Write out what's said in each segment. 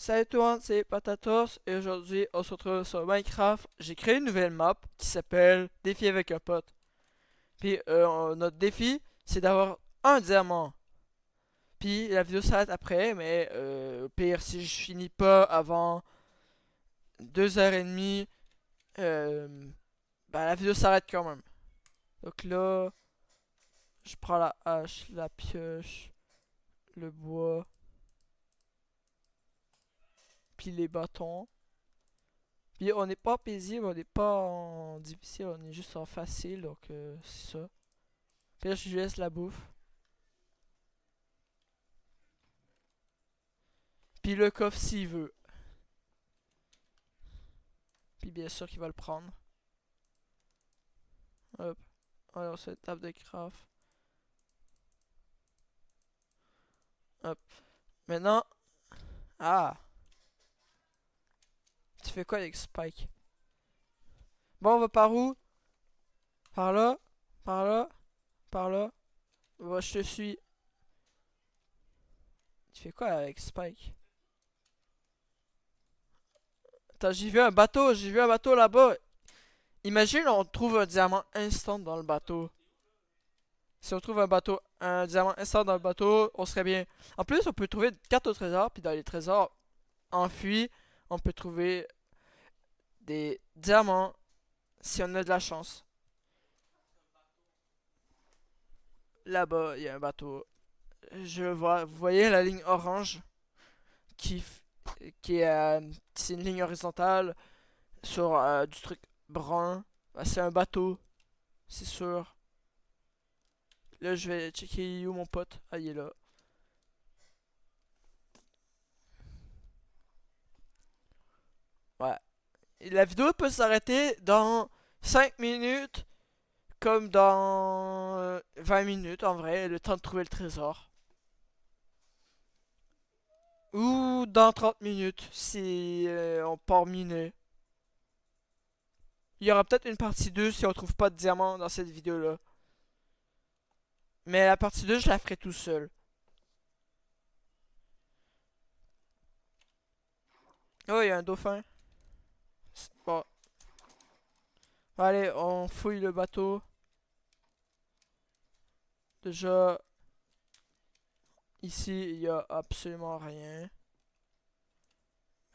Salut tout le monde, c'est Patatos et aujourd'hui on se retrouve sur Minecraft. J'ai créé une nouvelle map qui s'appelle Défi avec un pote. Puis notre défi c'est d'avoir un diamant. Puis la vidéo s'arrête après, mais au pire si je finis pas avant 2h30, euh, bah, la vidéo s'arrête quand même. Donc là, je prends la hache, la pioche, le bois, puis les bâtons. Puis on n'est pas paisible, on n'est pas en difficile, on est juste en facile, donc c'est ça. Puis là, je lui laisse la bouffe. Puis le coffre s'il veut. Puis bien sûr qu'il va le prendre. Hop. Alors, c'est table de craft. Hop. Maintenant. Ah. Tu fais quoi avec Spike? Bon, on va par où? Par là. Par là. Par là. Bon, je te suis. Tu fais quoi avec Spike? Attends, j'ai vu un bateau. J'ai vu un bateau là-bas. Imagine, on trouve un diamant instant dans le bateau. Si on trouve un diamant instant dans le bateau, on serait bien. En plus, on peut trouver 4 au trésor, puis dans les trésors enfuis, on peut trouver des diamants si on a de la chance. Là-bas, il y a un bateau. Je vois, vous voyez la ligne orange qui, qui est, c'est une ligne horizontale sur du truc brun. Bah, c'est un bateau, c'est sûr. Là, je vais checker où mon pote. Ah, il est là. Ouais. Et la vidéo peut s'arrêter dans 5 minutes, comme dans 20 minutes en vrai, le temps de trouver le trésor. Ou dans 30 minutes, si on part miner. Il y aura peut-être une partie 2 si on trouve pas de diamant dans cette vidéo-là. Mais la partie 2 je la ferai tout seul. Oh, il y a un dauphin. Bon, allez, on fouille le bateau. Déjà, ici, il y a absolument rien.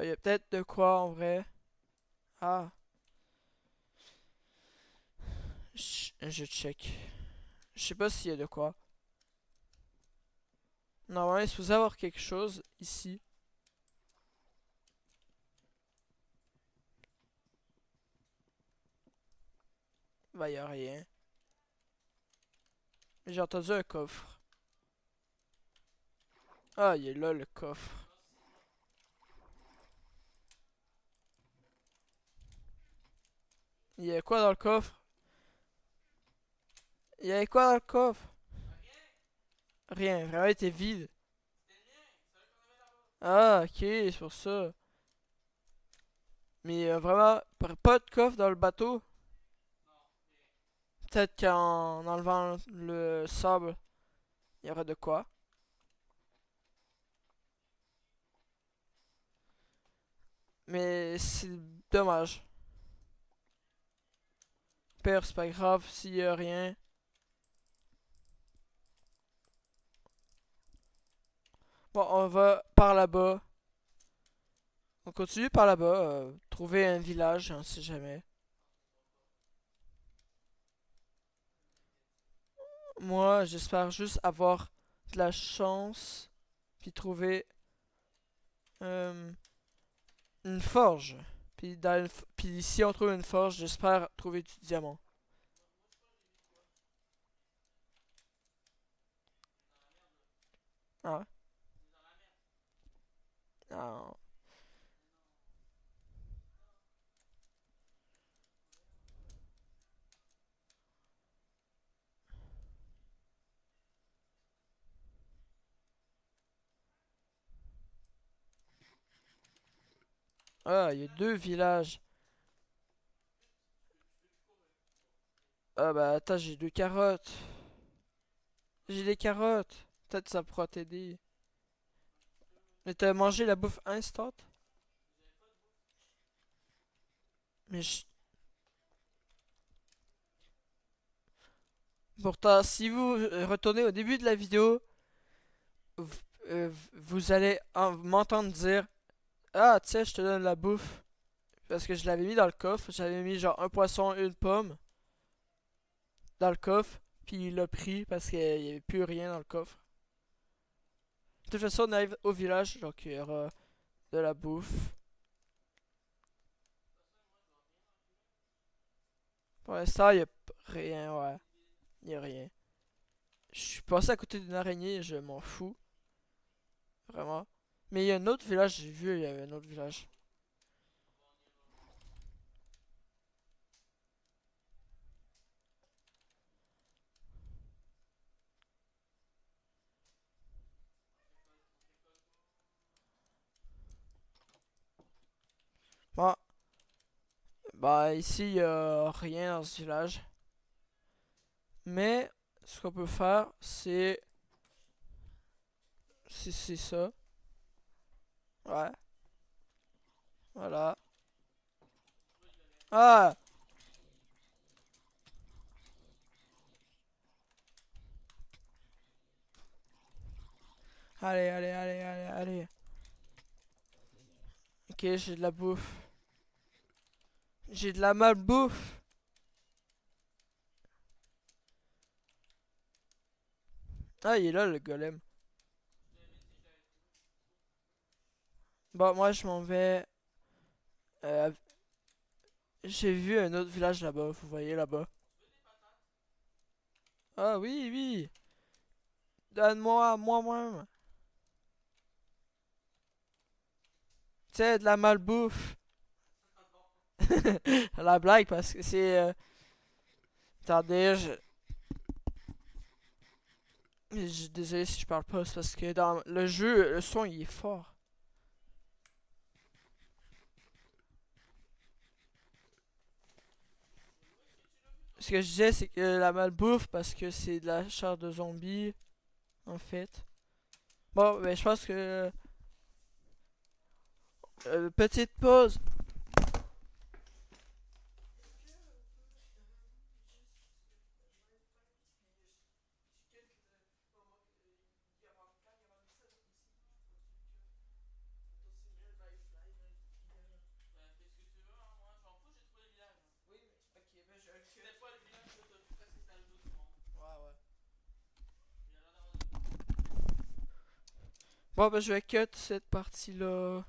Il y a peut-être de quoi en vrai. Ah, je check. Je sais pas s'il y a de quoi. Normalement, il est supposé avoir quelque chose ici. Bah, il y a rien. J'ai entendu un coffre. Ah, il est là le coffre. Il y a quoi dans le coffre? Il y avait quoi dans le coffre? Rien, vraiment, il était vide. Ah, ok, c'est pour ça. Mais vraiment, pas de coffre dans le bateau. Peut-être qu'en enlevant le sable, il y aurait de quoi. Mais c'est dommage. Père, c'est pas grave s'il y a rien. Bon, on va par là-bas. On continue par là-bas. Trouver un village, on sait jamais. Moi, j'espère juste avoir de la chance. Puis trouver euh, une forge. Puis si on trouve une forge, j'espère trouver du diamant. Ah, ah, ah, il y a deux villages. Ah bah attends, j'ai deux carottes. J'ai des carottes. Peut-être ça pourra t'aider. Mais t'as mangé la bouffe instant? Mais pourtant, si vous retournez au début de la vidéo, vous, vous allez m'entendre dire: Ah, tu sais, je te donne la bouffe. Parce que je l'avais mis dans le coffre. J'avais mis genre un poisson, une pomme dans le coffre. Puis il l'a pris parce qu'il n'y avait plus rien dans le coffre. De toute façon, on arrive au village, donc il y aura de la bouffe. Pour l'instant, il n'y a rien, ouais. Il n'y a rien. Je suis passé à côté d'une araignée et je m'en fous. Vraiment. Mais il y a un autre village, j'ai vu, il y avait un autre village. Bon, bah ici, il n'y a rien dans ce village. Mais, ce qu'on peut faire, c'est ça. Ouais, voilà. Ah! Allez, allez, allez, allez, allez. Ok, j'ai de la bouffe. J'ai de la malbouffe. Ah, il est là, le golem. Bon, moi, je m'en vais. euh, j'ai vu un autre village là-bas, vous voyez là-bas. Ah oui, oui. Donne-moi, moi-même. Tu sais, de la malbouffe. La blague, parce que c'est... attendez, désolé si je parle pas, c'est parce que dans le jeu, le son, il est fort. Ce que je disais, c'est que la malbouffe, parce que c'est de la chair de zombie, en fait. Bon, ben, je pense que... petite pause. Bon, ben, je vais cut cette partie-là.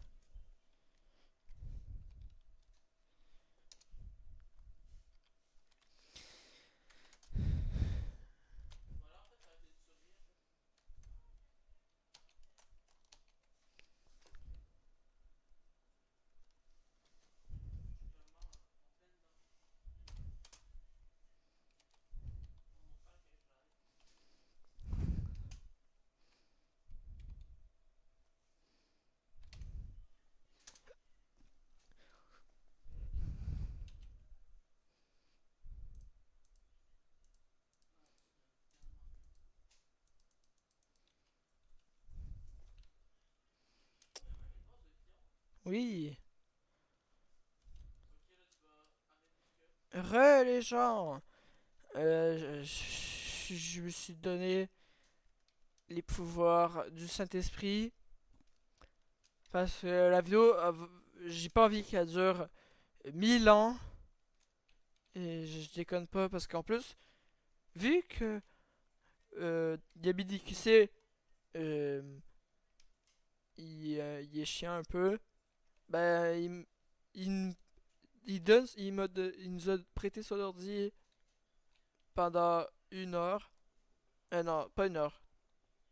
Oui. Les gens. Je me suis donné les pouvoirs du Saint-Esprit. Parce que la vidéo, j'ai pas envie qu'elle dure 1000 ans. Et je déconne pas parce qu'en plus, vu que Gabi QC, euh, il est chiant un peu, ben il, il donne, il nous a prêté son ordi pendant 1 heure. Non, pas 1 heure.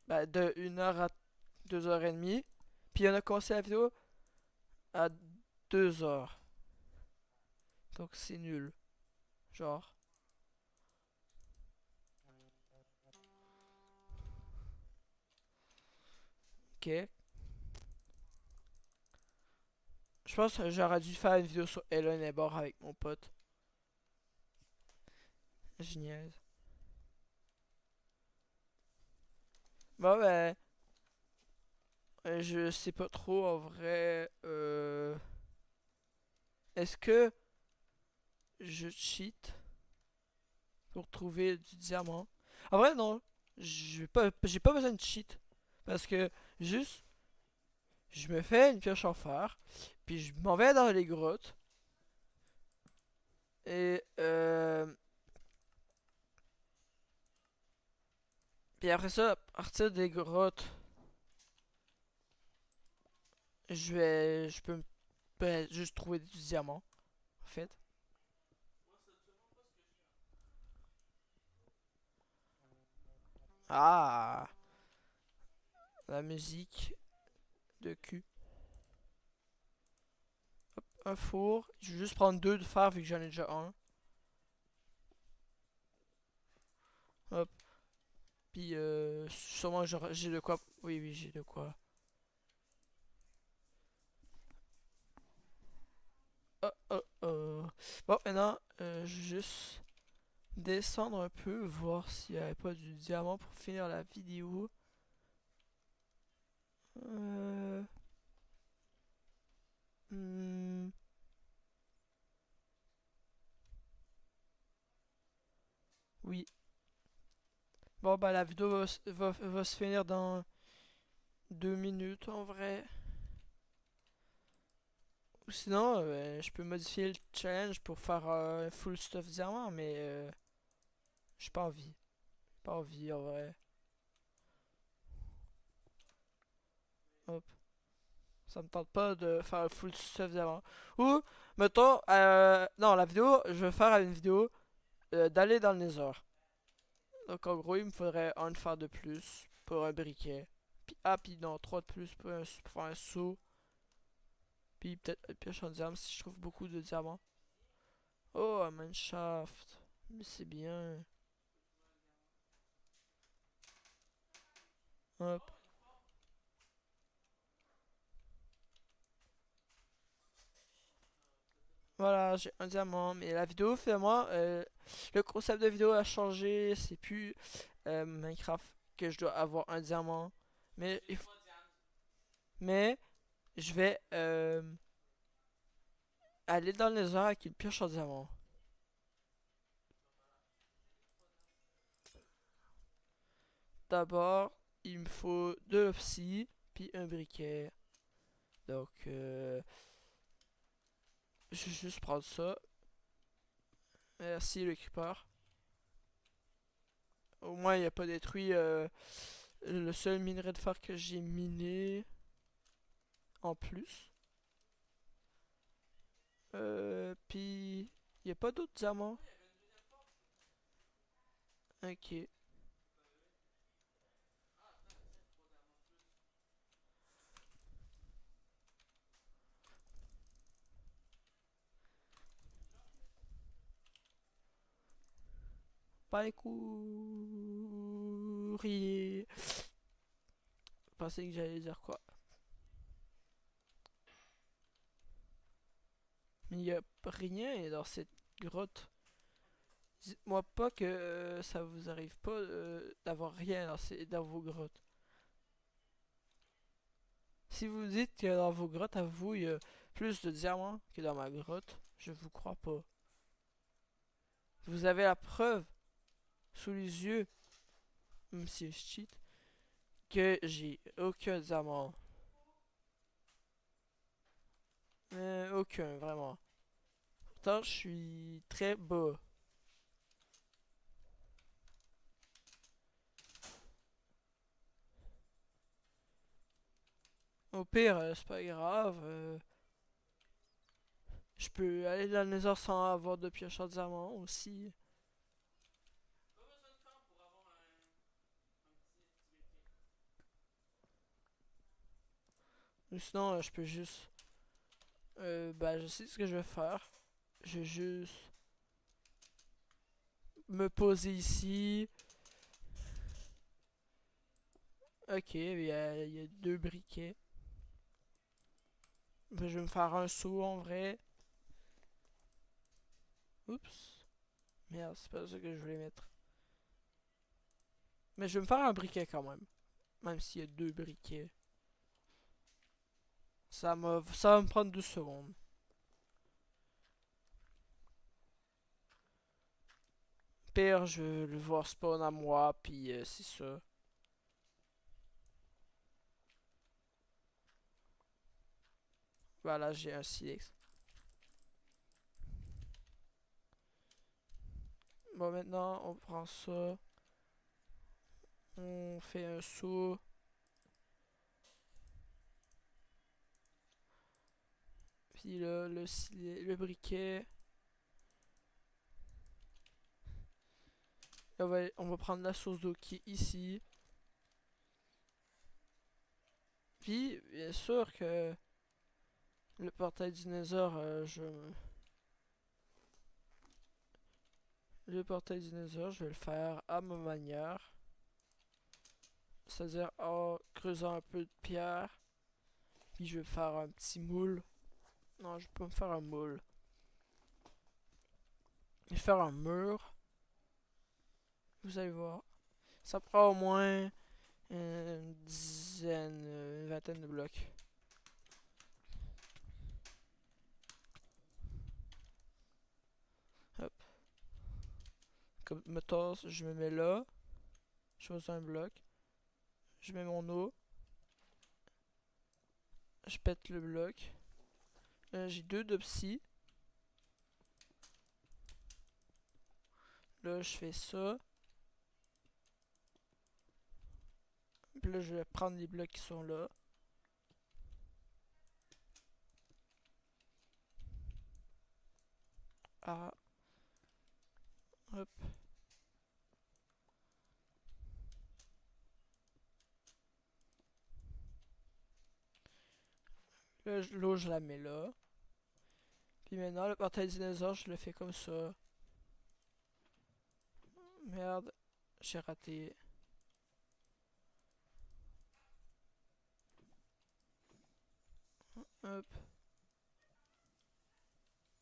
Ben, de 1 heure à 2h30. Puis on a commencé la vidéo à 2 heures. Donc c'est nul. Genre. Ok. Je pense que j'aurais dû faire une vidéo sur Ellen et Bord avec mon pote. Génial. Bon ben. Je sais pas trop en vrai. Est-ce que je cheat pour trouver du diamant? En vrai, non. J'ai pas besoin de cheat. Parce que juste, je me fais une pioche en fer. Puis je m'en vais dans les grottes. Et puis après ça, à partir des grottes, je peux juste trouver du diamant, en fait. Ah, la musique de cul. Un four. Je vais juste prendre deux de fer vu que j'en ai déjà un. Hop. Puis sûrement j'ai de quoi. Oui, oui, j'ai de quoi. Oh, oh, oh. Bon, maintenant, je vais juste descendre un peu, voir s'il n'y avait pas du diamant pour finir la vidéo. Euh... hmm, oui. Bon, bah la vidéo va se finir dans 2 minutes en vrai. Ou sinon, je peux modifier le challenge pour faire full stuff diamant, mais j'ai pas envie. Pas envie en vrai. Hop. Ça me tente pas de faire un full stuff diamant. Ou, mettons, non, la vidéo, je vais faire une vidéo d'aller dans le Nether. Donc en gros, il me faudrait un fer de plus pour un briquet. Puis non, trois de plus pour faire un saut. Puis peut-être une pioche en diamant si je trouve beaucoup de diamants. Oh, un mineshaft. Mais c'est bien. Hop. Voilà, j'ai un diamant. Mais la vidéo, finalement, le concept de vidéo a changé. C'est plus Minecraft que je dois avoir un diamant. Mais, mais je vais aller dans les airs avec une pioche en diamant. D'abord, il me faut de l'obsi, puis un briquet. Donc, je vais juste prendre ça. Merci le creeper. Au moins, il n'a pas détruit le seul minerai de fer que j'ai miné en plus. Puis, il n'y a pas d'autres diamants. Ok. Pas les courriers. Je pensais que j'allais dire quoi. Mais il n'y a rien dans cette grotte. Dites-moi pas que ça vous arrive pas d'avoir rien dans vos grottes. Si vous dites que dans vos grottes à vous, il y a plus de diamants que dans ma grotte, je vous crois pas. Vous avez la preuve sous les yeux, même si je cheat, que j'ai aucun diamant. Aucun, vraiment. Pourtant, je suis très bas. Au pire, c'est pas grave. Je peux aller dans les heures sans avoir de pioche en diamant aussi. Ou sinon, je peux juste... bah, je sais ce que je vais faire. Je vais juste me poser ici. Ok, il y a deux briquets. Ben, je vais me faire un saut en vrai. Oups. Merde, c'est pas ça que je voulais mettre. Mais je vais me faire un briquet quand même. Même s'il y a deux briquets. Ça va me prendre 12 secondes. Pire, je vais le voir spawn à moi, puis c'est ça. Voilà, j'ai un silex. Bon, maintenant, on prend ça. On fait un saut. Puis là, le briquet. Là, on va prendre la source d'eau qui est ici. Puis, bien sûr que le portail dinosaure, Le portail dinosaure, je vais le faire à ma manière. C'est-à-dire en creusant un peu de pierre. Puis je vais faire un petit moule. Non, je peux me faire un moule. Je vais faire un mur. Vous allez voir. Ça prend au moins une dizaine, une vingtaine de blocs. Hop. Comme mettons, je me mets là. Je choisis un bloc. Je mets mon eau. Je pète le bloc. J'ai deux de psy. Là, je fais ça. Puis là, je vais prendre les blocs qui sont là. Ah. Hop. Là, l'eau, je la mets là. Puis maintenant, le portail dinosaure, je le fais comme ça. Merde, j'ai raté. Hop.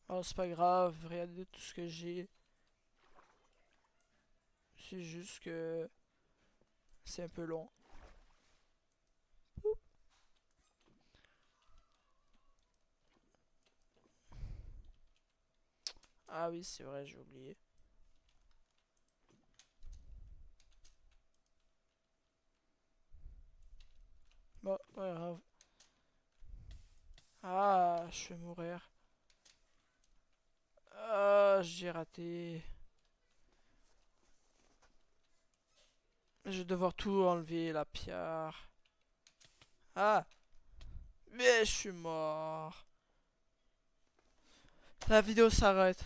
Oh, c'est pas grave, regardez tout ce que j'ai. C'est juste que c'est un peu long. Ah oui, c'est vrai, j'ai oublié. Bon, pas grave. Ah, je vais mourir. Ah, j'ai raté. Je vais devoir tout enlever, la pierre. Ah, mais je suis mort. La vidéo s'arrête.